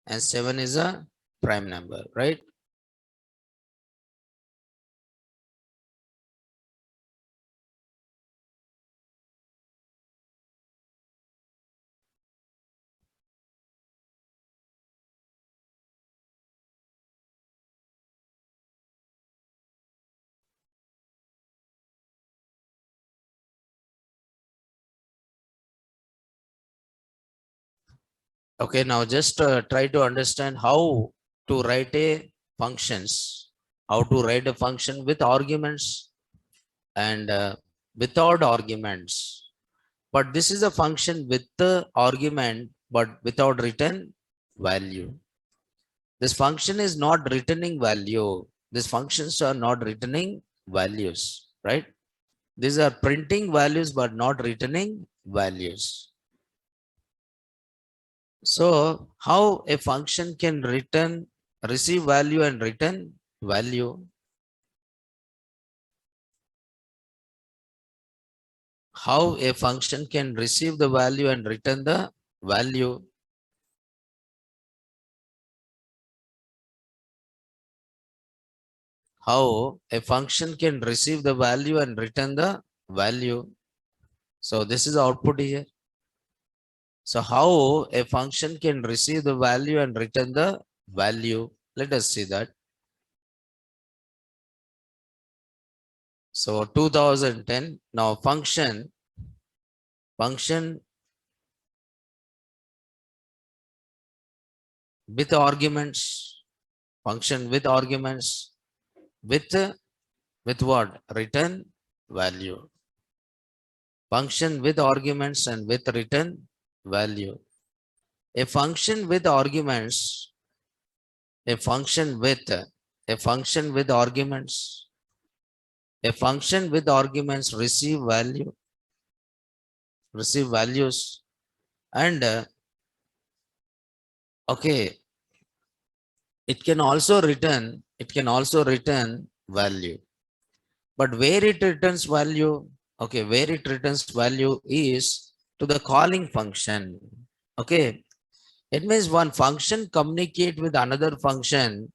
and 7 is a prime number, right? Okay, now just try to understand how to write a functions, how to write a function with arguments and without arguments. But this is a function with the argument, but without return value. This function is not returning value. These functions are not returning values, right? These are printing values, but not returning values. So how a function can receive value and return value? How a function can receive the value and return the value? How a function can receive the value and return the value? So this is the output here. So how a function can receive the value and return the value? Let us see that. So 2010, now function with arguments, function with arguments, with what? Return value. Function with arguments and with return value. A function with arguments, a function with arguments, a function with arguments receive values, and okay, it can also return value. But where it returns value? Okay, where it returns value is to the calling function. Okay, it means one function communicate with another function.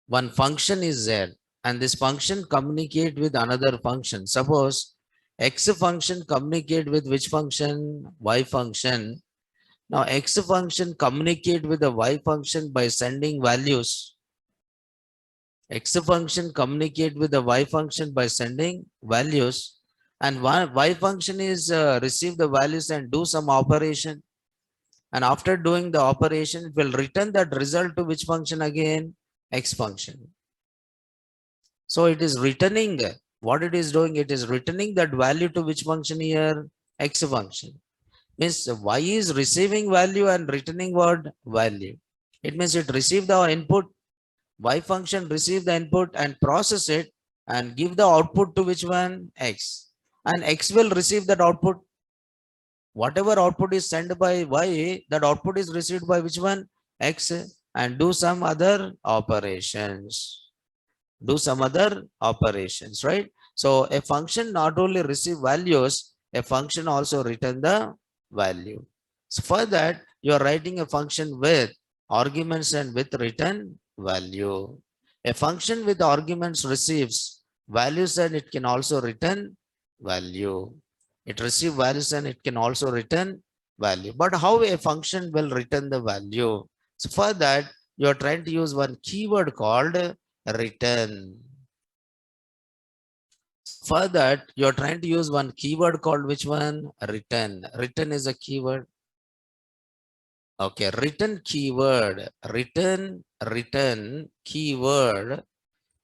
One function is there, and this function communicate with another function. Suppose x function communicate with which function? Y function. Now x function communicate with the y function by sending values. X function communicate with the y function by sending values, and y function is receive the values and do some operation, and after doing the operation it will return that result to which function again? X function. So it is returning what it is doing, it is returning that value to which function here? X function. Means y is receiving value and returning what? Value. It means it received the input, y function receive the input and process it and give the output to which one? X. And X will receive that output. Whatever output is sent by Y, that output is received by which one? X, and do some other operations. Right? So a function not only receive values, a function also return the value. So for that, you are writing a function with arguments and with return value. A function with arguments receives values and it can also return value. It receives values and it can also return value. But how a function will return the value? So for that, you are trying to use one keyword called return. For that, you are trying to use one keyword called which one? Return. Return is a keyword. Okay, written keyword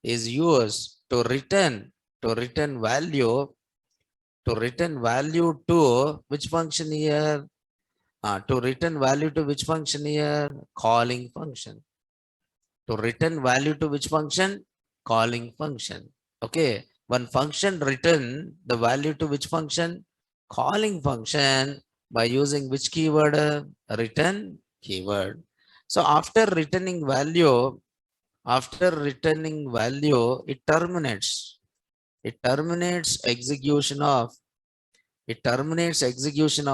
is used to return value to which function here? To return value to which function here? Calling function. To return value to which function? Calling function. Okay. One function return the value to which function? Calling function by using which keyword? Return keyword. So after returning value, it terminates. It terminates execution of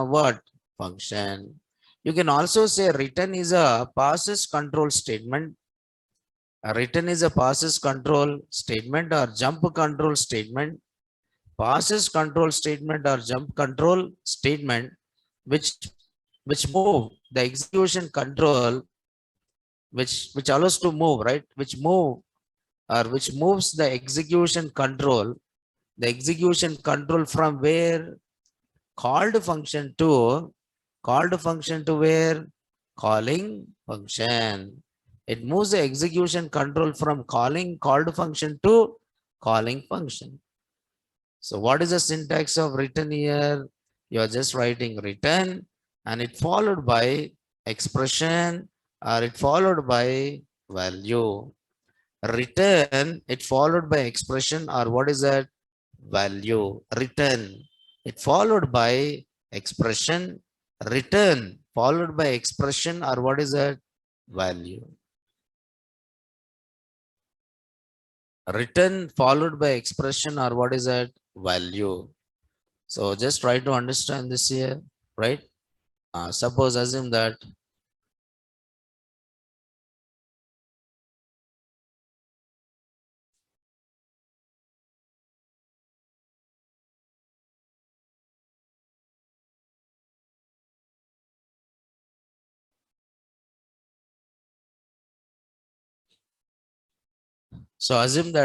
what? Function. You can also say return is a process control statement. A return is a process control statement or jump control statement. Process control statement or jump control statement which which move the execution control, which allows to move, right? Which moves the execution control from where? Called function to where? Calling function. It moves the execution control from called function to calling function. So what is the syntax of return here? You are just writing return and it followed by expression or it followed by value. Return, it followed by expression or what is that? Value. Return, it followed by expression. Return, followed by expression or what is that? Value. Return followed by expression or what is that? Value. So just try to understand this here, right? Suppose assume that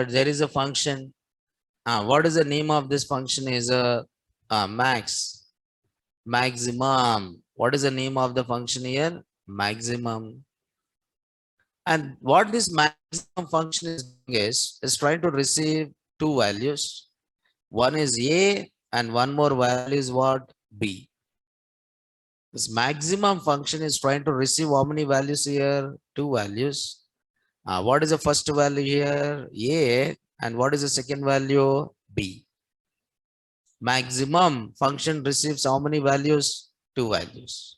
there is a function. What is the name of this function? Is a maximum. What is the name of the function here? Maximum. And what this maximum function is doing is trying to receive two values. One is A and one more value is what? B. This maximum function is trying to receive how many values here? Two values. What is the first value here? A. And what is the second value? B. Maximum function receives how many values? Two values.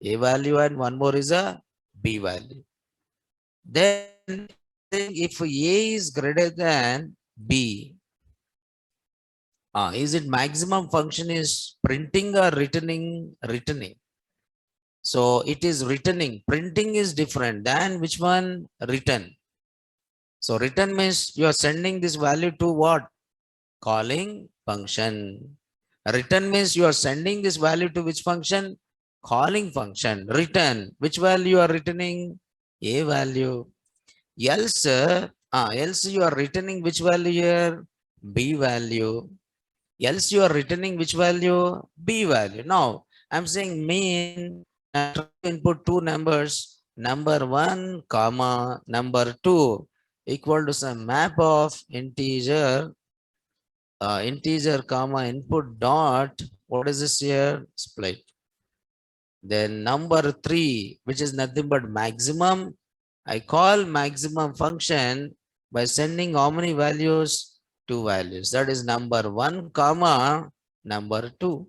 A value and one more is a B value. Then if A is greater than B, is it maximum function is printing or returning? Returning. So it is returning. Printing is different than which one? Return. So return means you are sending this value to what? Calling function. Return means you are sending this value to which function? Calling function. Return. Which value you are returning? A value. Else you are returning which value here? B value. Else you are returning which value? B value. Now I'm saying main input two numbers, number 1 comma number 2 equal to some map of integer comma input dot, what is this here? Split. Then number 3, which is nothing but maximum. I call maximum function by sending how many values? Two values. That is number 1 comma number 2.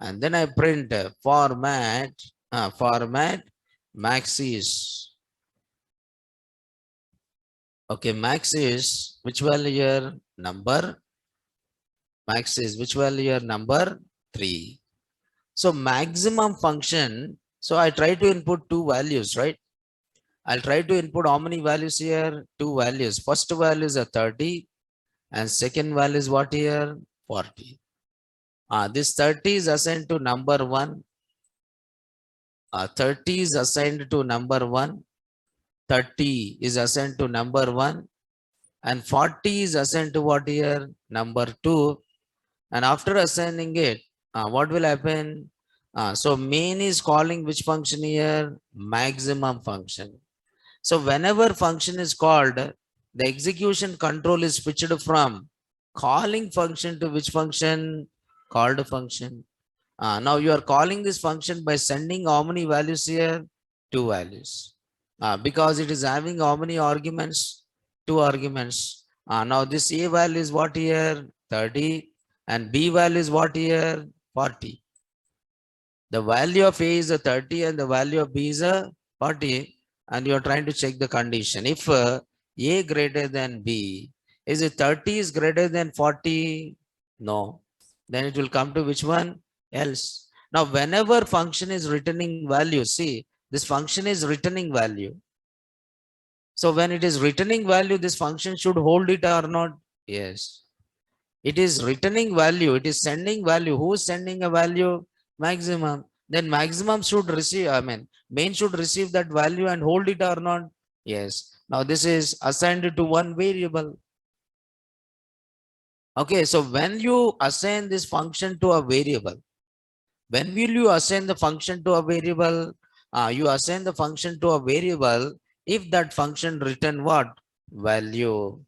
And then I print format max is. Okay, max is which value here? Max is which value here? Number 3. So maximum function, so I try to input two values, right? I'll try to input how many values here? Two values. First value is a 30 and second value is what here? 40. This 30 is assigned to number 1. 30 is assigned to number 1. 30 is assigned to number 1 and 40 is assigned to what here? Number 2. And after assigning it, what will happen? So main is calling which function here? Maximum function. So whenever function is called, the execution control is switched from calling function to which function? Called function. Now you are calling this function by sending how many values here? Two values. Because it is having how many arguments? Two arguments. Now this A value is what here? 30 and B value is what here? 40. The value of A is a 30 and the value of B is a 40 and you are trying to check the condition. If A greater than B, is it 30 is greater than 40? No. Then it will come to which one? Else. Now whenever function is returning value, see this function is returning value. So when it is returning value, this function should hold it or not? Yes. It is returning value. It is sending value. Who is sending a value? Maximum. Then maximum should receive, main should receive that value and hold it or not? Yes. Now this is assigned to one variable. Okay, so when you assign this function to a variable, when will you assign the function to a variable? You assign the function to a variable if that function return what? Value.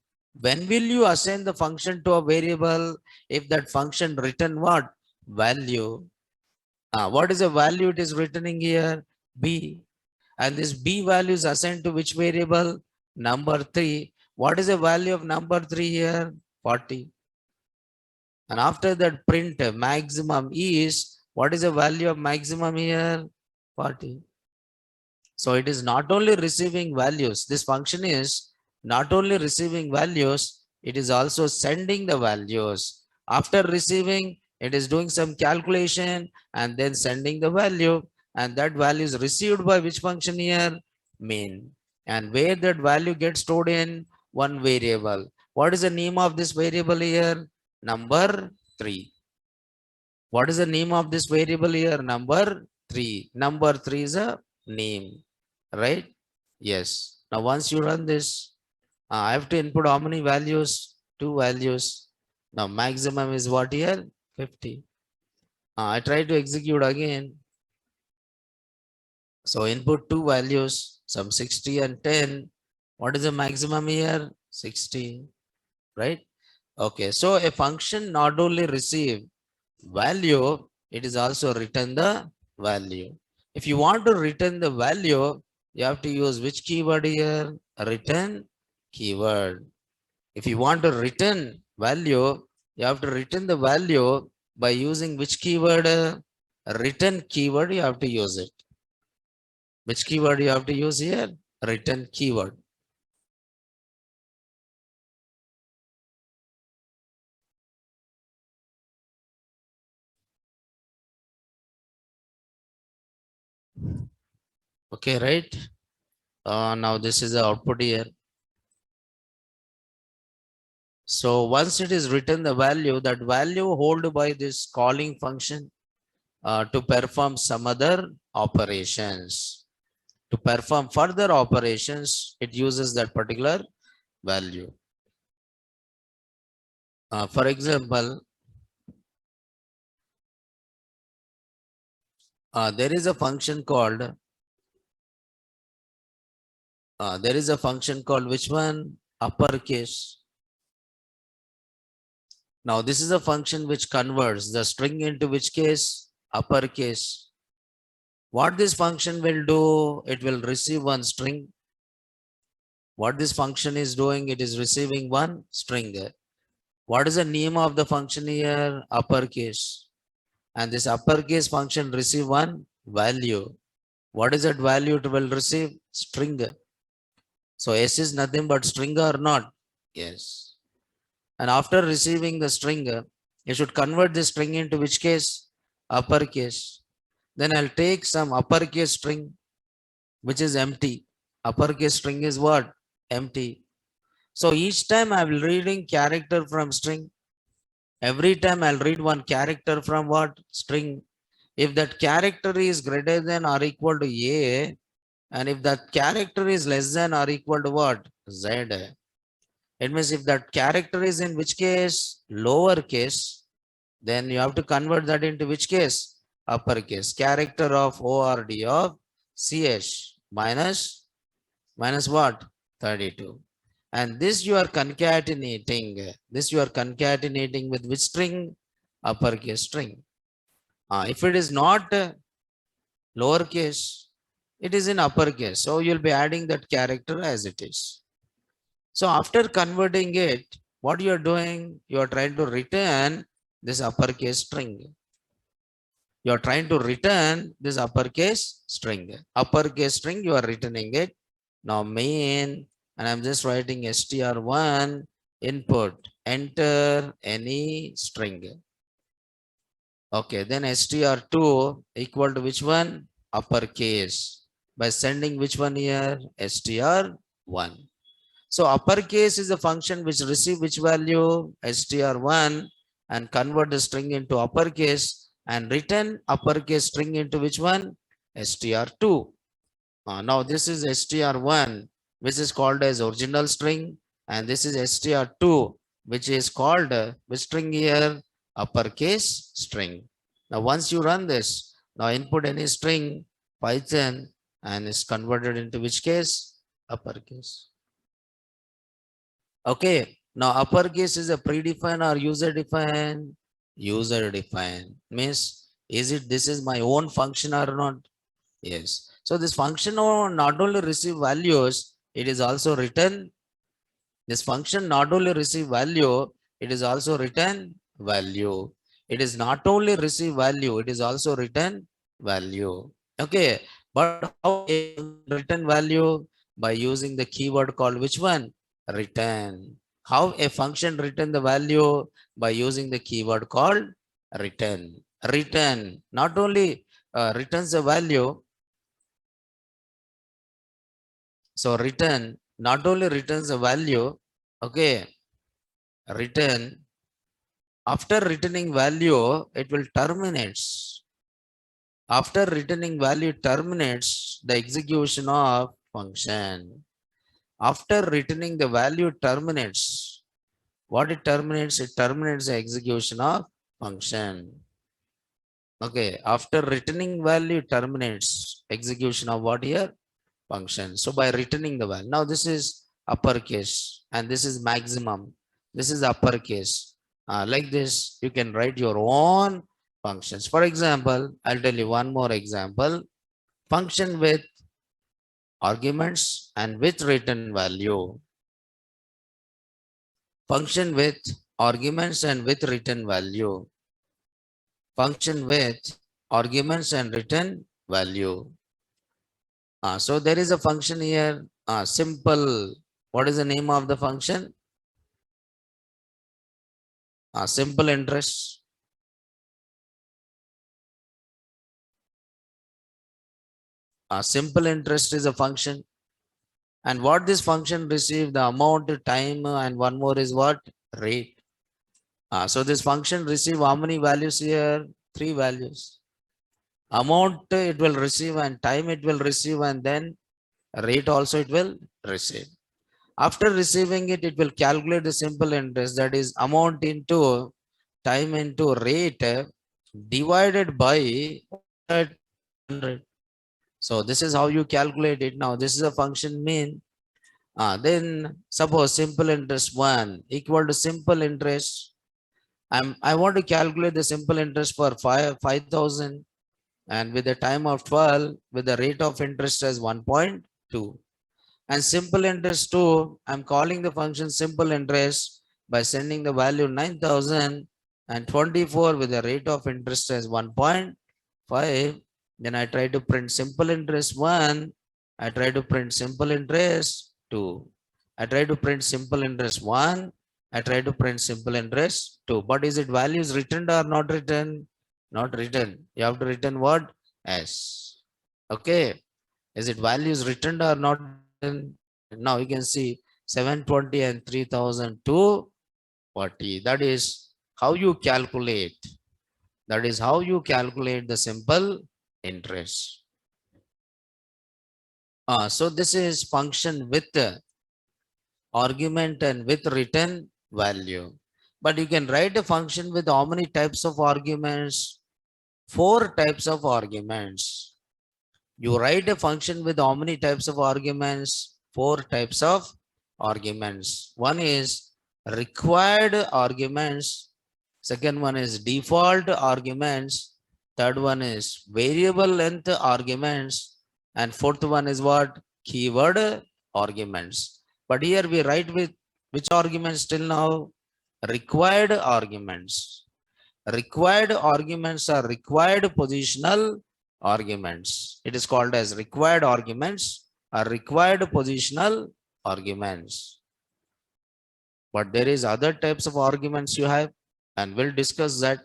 When will you assign the function to a variable if that function return what? Value. What is the value it is returning here? B. And this B value is assigned to which variable? Number 3. What is the value of number 3 here? 40. And after that print maximum is, what is the value of maximum here? 40. So it is not only receiving values. This function is not only receiving values, it is also sending the values. After receiving, it is doing some calculation and then sending the value. And that value is received by which function here? Main. And where that value gets stored in? One variable. What is the name of this variable here? Number 3. What is the name of this variable here? Number 3. Number 3 is a name, right? Yes. Now once you run this, I have to input how many values? Two values. Now maximum is what here? 50. I try to execute again. So input two values, some 60 and 10. What is the maximum here? 60, right? Okay, so a function not only receive value, it is also return the value. If you want to return the value, you have to use which keyword here? Return keyword. If you want to return value, you have to return the value by using which keyword? Return keyword, you have to use it. Which keyword you have to use here? Return keyword. Okay, right? Now this is the output here. So once it is written the value, that value hold by this calling function to perform some other operations. To perform further operations, it uses that particular value. For example, there is a function called which one? Uppercase. Now this is a function which converts the string into which case? Uppercase. What this function will do? It will receive one string. What this function is doing? It is receiving one string. What is the name of the function here? Uppercase. And this uppercase function receive one value. What is that value it will receive? String. So S is nothing but string or not? Yes. And after receiving the string, you should convert this string into which case? Uppercase. Then I'll take some uppercase string, which is empty. Uppercase string is what? Empty. So each time I will reading character from string. Every time I'll read one character from what? String. If that character is greater than or equal to A, and if that character is less than or equal to what? Z. It means if that character is in which case? Lower case, then you have to convert that into which case? uppercase. Character of ORD of CH minus what? 32. And this you are concatenating. This you are concatenating with which string? Uppercase string. If it is not lowercase, it is in uppercase. So you'll be adding that character as it is. So after converting it, what you are doing? You are trying to return this uppercase string. You are trying to return this uppercase string. Uppercase string, you are returning it. Now main, and I'm just writing str1 input. Enter any string. Okay, then str2 equal to which one? Uppercase. By sending which one here? str1. So uppercase is a function which receive which value? str1 and convert the string into uppercase and return uppercase string into which one? str2. Now this is str1 which is called as original string, and this is str2 which is called which string here? Uppercase string. Now once you run this, now input any string Python and is converted into which case? Uppercase. Okay, now uppercase is a predefined or user defined? User defined means is it this is my own function or not? Yes. So this function not only receive values, it is also written. This function not only receive value, it is also written value. It is not only receive value, it is also written value. Okay, but how written value? By using the keyword called which one? Return. How a function return the value? By using the keyword called return. Return not only returns the value. So return not only returns a value, okay, return after returning value, it will terminates. After returning value terminates the execution of function. After returning the value terminates. What it terminates? It terminates the execution of function. Okay, after returning value terminates execution of what here? Function. So by returning the value. Now this is uppercase and this is maximum. This is uppercase. Like this, you can write your own functions. For example, I'll tell you one more example. Function with arguments and with return value. Function with arguments and with return value. Function with arguments and return value. So there is a function here, simple. What is the name of the function? Simple interest. Simple interest is a function. And what this function receive? The amount, time, and one more is what? Rate. So this function receive how many values here? 3 values. Amount it will receive, and time it will receive, and then rate also it will receive. After receiving it, it will calculate the simple interest, that is amount into time into rate divided by 100. So this is how you calculate it. Now this is a function mean. Then suppose simple interest 1 equal to simple interest. I want to calculate the simple interest for 5,000 and with the time of 12 with the rate of interest as 1.2. And simple interest 2, I'm calling the function simple interest by sending the value 9,000 and 24 with the rate of interest as 1.5. Then I try to print simple interest 1. I try to print simple interest 2. I try to print simple interest 1. I try to print simple interest 2. But is it values returned or not written? Not written. You have to return what? S. Okay. Is it values returned or not? Now you can see 720 and 3,240. That is how you calculate. That is how you calculate the simple interest. So this is function with argument and with return value. But you can write a function with how many types of arguments? 4 types of arguments. You write a function with how many types of arguments? 4 types of arguments. One is required arguments. Second one is default arguments. Third one is variable length arguments. And fourth one is what? Keyword arguments. But here we write with which arguments till now? Required arguments. Required arguments are required positional arguments. It is called as required arguments or required positional arguments. But there is other types of arguments you have, and we'll discuss that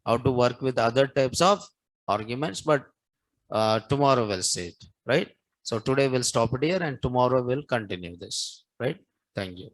how to work with other types of arguments, but tomorrow we'll see it, right? So today we'll stop it here and tomorrow we'll continue this, right? Thank you.